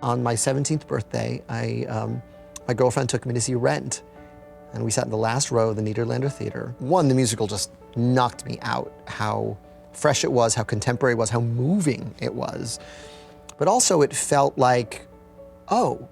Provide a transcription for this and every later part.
On my 17th birthday, my girlfriend took me to see Rent, and we sat in the last row of the Nederlander Theater. One, the musical just knocked me out, how fresh it was, how contemporary it was, how moving it was. But also it felt like, oh,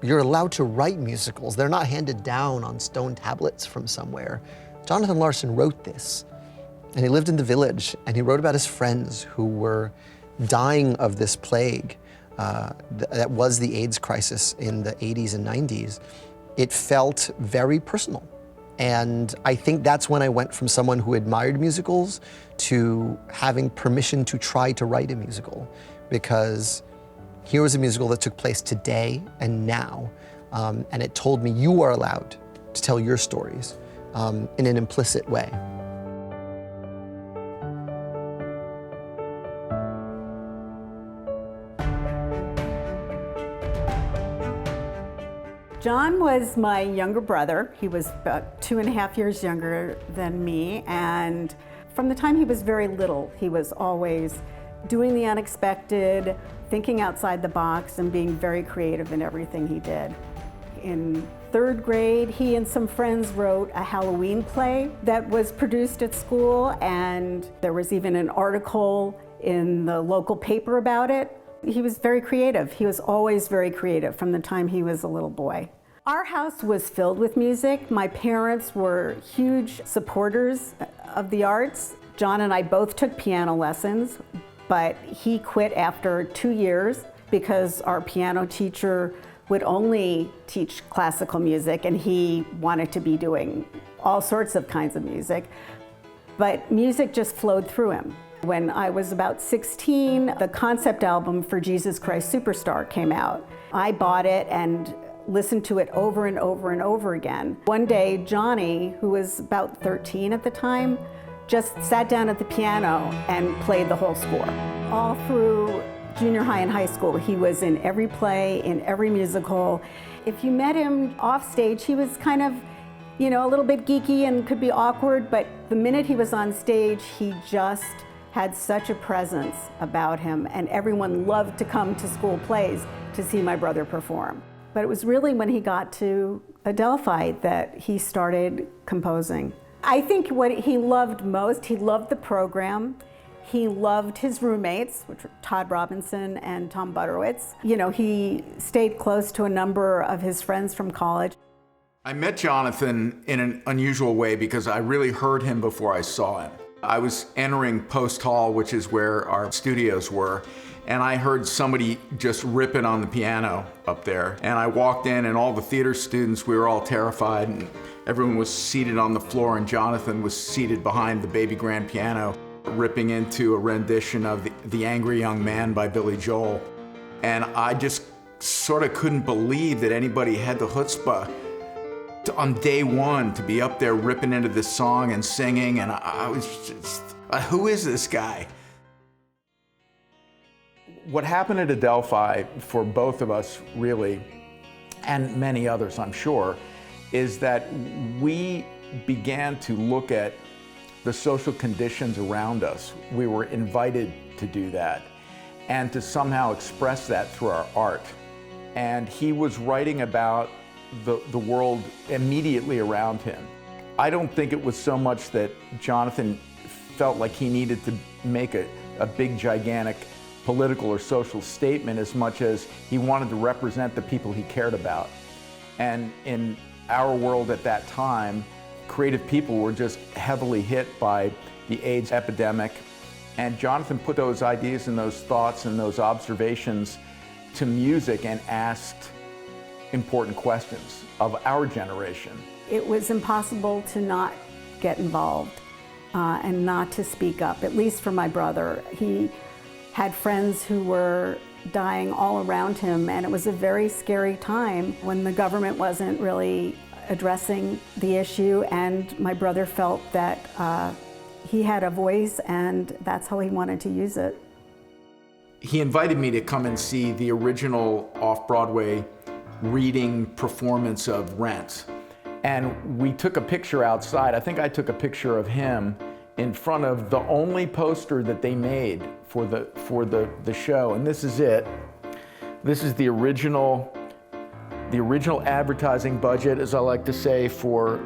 you're allowed to write musicals. They're not handed down on stone tablets from somewhere. Jonathan Larson wrote this, and he lived in the village, and he wrote about his friends who were dying of this plague that was the AIDS crisis in the 80s and 90s. It felt very personal. And I think that's when I went from someone who admired musicals to having permission to try to write a musical, because here was a musical that took place today and now, and it told me you are allowed to tell your stories in an implicit way. John was my younger brother. He was about 2.5 years younger than me, and from the time he was very little, he was always doing the unexpected, thinking outside the box, and being very creative in everything he did. In 3rd grade, he and some friends wrote a Halloween play that was produced at school, and there was even an article in the local paper about it. He was very creative. He was always very creative from the time he was a little boy. Our house was filled with music. My parents were huge supporters of the arts. John and I both took piano lessons, but he quit after 2 years because our piano teacher would only teach classical music, and he wanted to be doing all sorts of kinds of music. But music just flowed through him. When I was about 16, the concept album for Jesus Christ Superstar came out. I bought it and listened to it over and over and over again. One day, Johnny, who was about 13 at the time, just sat down at the piano and played the whole score. All through junior high and high school, he was in every play, in every musical. If you met him off stage, he was kind of, you know, a little bit geeky and could be awkward, but the minute he was on stage, he just had such a presence about him, and everyone loved to come to school plays to see my brother perform. But it was really when he got to Adelphi that he started composing. I think what he loved most, he loved the program. He loved his roommates, which were Todd Robinson and Tom Butterwitz. You know, he stayed close to a number of his friends from college. I met Jonathan in an unusual way because I really heard him before I saw him. I was entering Post Hall, which is where our studios were, and I heard somebody just ripping on the piano up there. And I walked in, and all the theater students, we were all terrified, and everyone was seated on the floor, and Jonathan was seated behind the baby grand piano, ripping into a rendition of The Angry Young Man by Billy Joel. And I just sort of couldn't believe that anybody had the chutzpah on day one to be up there ripping into this song and singing, and I was just, who is this guy? What happened at Adelphi for both of us, really, and many others, I'm sure, is that we began to look at the social conditions around us. We were invited to do that and to somehow express that through our art. And he was writing about the world immediately around him. I don't think it was so much that Jonathan felt like he needed to make a big, gigantic political or social statement as much as he wanted to represent the people he cared about. And in our world at that time, creative people were just heavily hit by the AIDS epidemic. And Jonathan put those ideas and those thoughts and those observations to music and asked important questions of our generation. It was impossible to not get involved and not to speak up, at least for my brother. He had friends who were dying all around him, and it was a very scary time when the government wasn't really addressing the issue, and my brother felt that he had a voice, and that's how he wanted to use it. He invited me to come and see the original off-Broadway reading performance of Rent. And we took a picture outside. I think I took a picture of him in front of the only poster that they made for the show. And this is it. This is the original advertising budget, as I like to say, for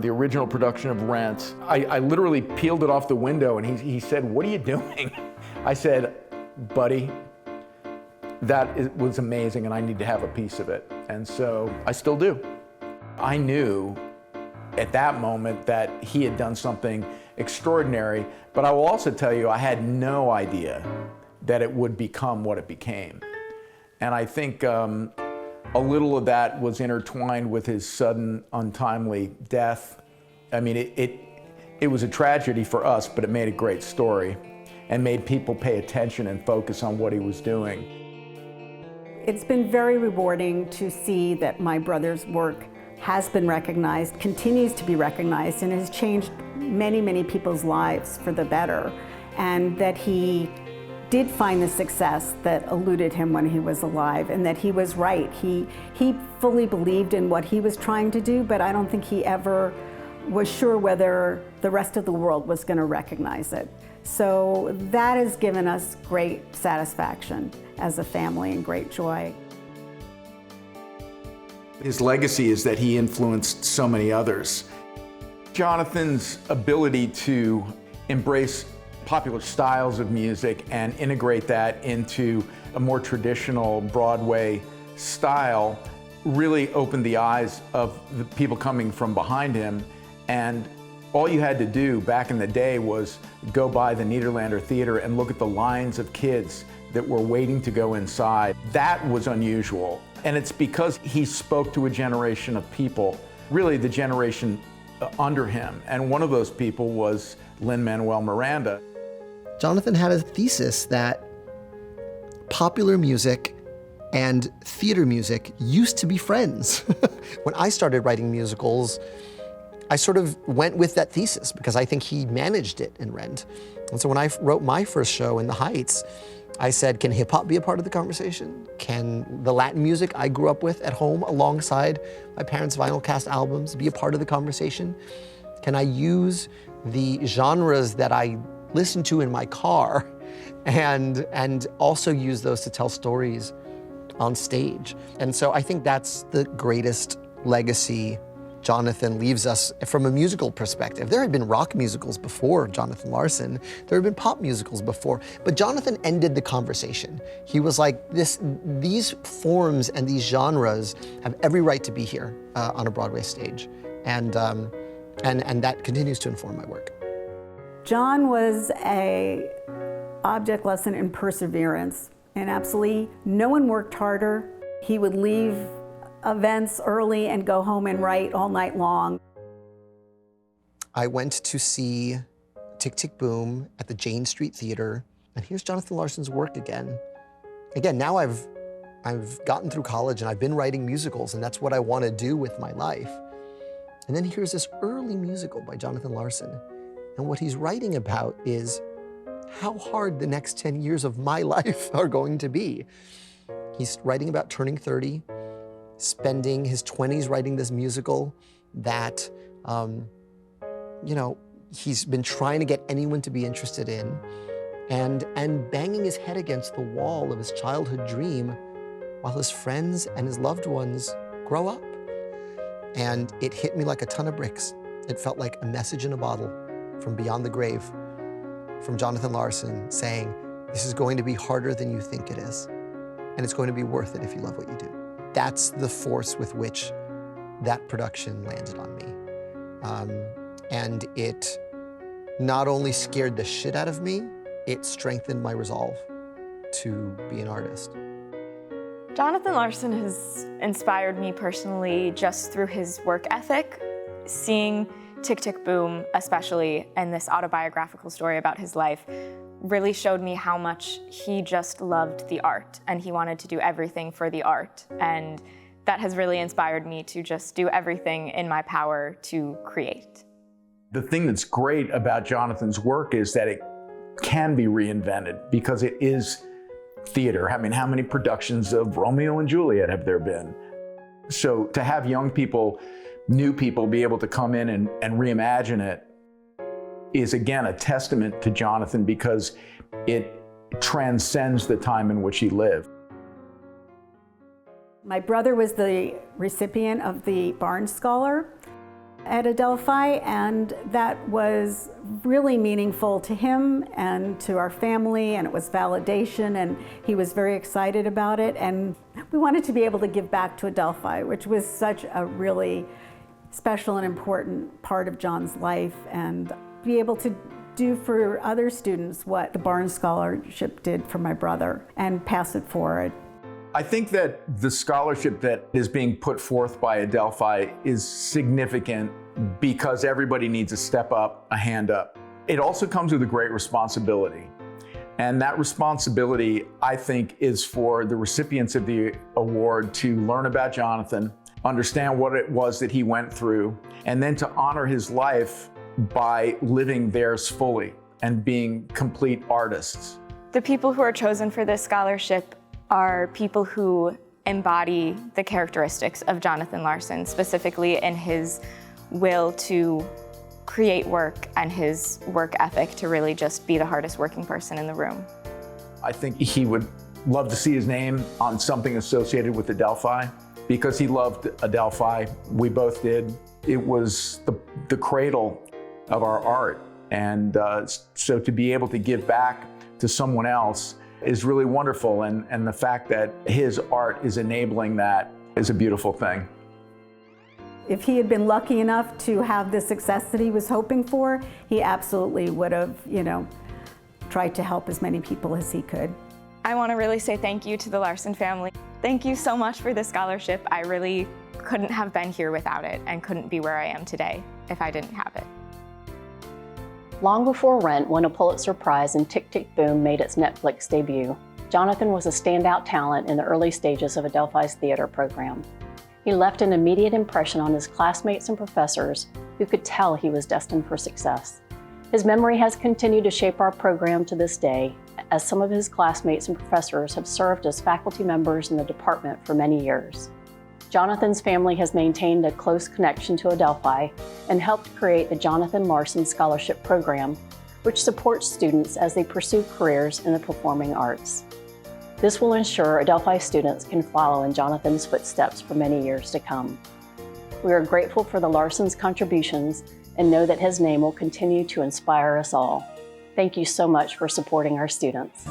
the original production of Rent. I literally peeled it off the window and he said, "What are you doing?" I said, "Buddy, was amazing and I need to have a piece of it." And so I still do. I knew at that moment that he had done something extraordinary, but I will also tell you I had no idea that it would become what it became. And I think a little of that was intertwined with his sudden, untimely death. I mean, it was a tragedy for us, but it made a great story and made people pay attention and focus on what he was doing. It's been very rewarding to see that my brother's work has been recognized, continues to be recognized, and has changed many, many people's lives for the better, and that he did find the success that eluded him when he was alive, and that he was right. He fully believed in what he was trying to do, but I don't think he ever was sure whether the rest of the world was going to recognize it. So that has given us great satisfaction as a family and great joy. His legacy is that he influenced so many others. Jonathan's ability to embrace popular styles of music and integrate that into a more traditional Broadway style really opened the eyes of the people coming from behind him. And all you had to do back in the day was go by the Nederlander Theater and look at the lines of kids that were waiting to go inside. That was unusual. And it's because he spoke to a generation of people, really the generation under him. And one of those people was Lin-Manuel Miranda. Jonathan had a thesis that popular music and theater music used to be friends. When I started writing musicals, I sort of went with that thesis because I think he managed it in Rent. And so when I wrote my first show in the Heights, I said, can hip hop be a part of the conversation? Can the Latin music I grew up with at home alongside my parents' vinyl cast albums be a part of the conversation? Can I use the genres that I listen to in my car and also use those to tell stories on stage? And so I think that's the greatest legacy Jonathan leaves us from a musical perspective. There had been rock musicals before Jonathan Larson. There had been pop musicals before, but Jonathan ended the conversation. He was like, these forms and these genres have every right to be here on a Broadway stage. And that continues to inform my work. John was an object lesson in perseverance, and absolutely no one worked harder. He would leave events early and go home and write all night long. I went to see Tick, Tick, Boom at the Jane Street Theater, and here's Jonathan Larson's work again. Again, now I've gotten through college and I've been writing musicals, and that's what I want to do with my life. And then here's this early musical by Jonathan Larson, and what he's writing about is how hard the next 10 years of my life are going to be. He's writing about turning 30, spending his 20s writing this musical that, he's been trying to get anyone to be interested in, and banging his head against the wall of his childhood dream while his friends and his loved ones grow up. And it hit me like a ton of bricks. It felt like a message in a bottle from beyond the grave, from Jonathan Larson saying, this is going to be harder than you think it is, and it's going to be worth it if you love what you do. That's the force with which that production landed on me. And it not only scared the shit out of me, it strengthened my resolve to be an artist. Jonathan Larson has inspired me personally just through his work ethic. Seeing Tick, Tick, Boom, especially, and this autobiographical story about his life, really showed me how much he just loved the art and he wanted to do everything for the art. And that has really inspired me to just do everything in my power to create. The thing that's great about Jonathan's work is that it can be reinvented because it is theater. I mean, how many productions of Romeo and Juliet have there been? So to have young people, new people be able to come in and reimagine it is again a testament to Jonathan because it transcends the time in which he lived. My brother was the recipient of the Barnes Scholar at Adelphi, and that was really meaningful to him and to our family, and it was validation, and he was very excited about it. And we wanted to be able to give back to Adelphi, which was such a really special and important part of John's life, and be able to do for other students what the Barnes Scholarship did for my brother and pass it forward. I think that the scholarship that is being put forth by Adelphi is significant because everybody needs to step up, a hand up. It also comes with a great responsibility. And that responsibility, I think, is for the recipients of the award to learn about Jonathan, understand what it was that he went through, and then to honor his life by living theirs fully and being complete artists. The people who are chosen for this scholarship are people who embody the characteristics of Jonathan Larson, specifically in his will to create work and his work ethic to really just be the hardest working person in the room. I think he would love to see his name on something associated with Adelphi because he loved Adelphi. We both did. It was the cradle of our art. And so to be able to give back to someone else is really wonderful. And the fact that his art is enabling that is a beautiful thing. If he had been lucky enough to have the success that he was hoping for, he absolutely would have, tried to help as many people as he could. I want to really say thank you to the Larson family. Thank you so much for this scholarship. I really couldn't have been here without it and couldn't be where I am today if I didn't have it. Long before Rent won a Pulitzer Prize and Tick, Tick, Boom made its Netflix debut, Jonathan was a standout talent in the early stages of Adelphi's theater program. He left an immediate impression on his classmates and professors who could tell he was destined for success. His memory has continued to shape our program to this day, as some of his classmates and professors have served as faculty members in the department for many years. Jonathan's family has maintained a close connection to Adelphi and helped create the Jonathan Larson Scholarship Program, which supports students as they pursue careers in the performing arts. This will ensure Adelphi students can follow in Jonathan's footsteps for many years to come. We are grateful for the Larsons' contributions and know that his name will continue to inspire us all. Thank you so much for supporting our students.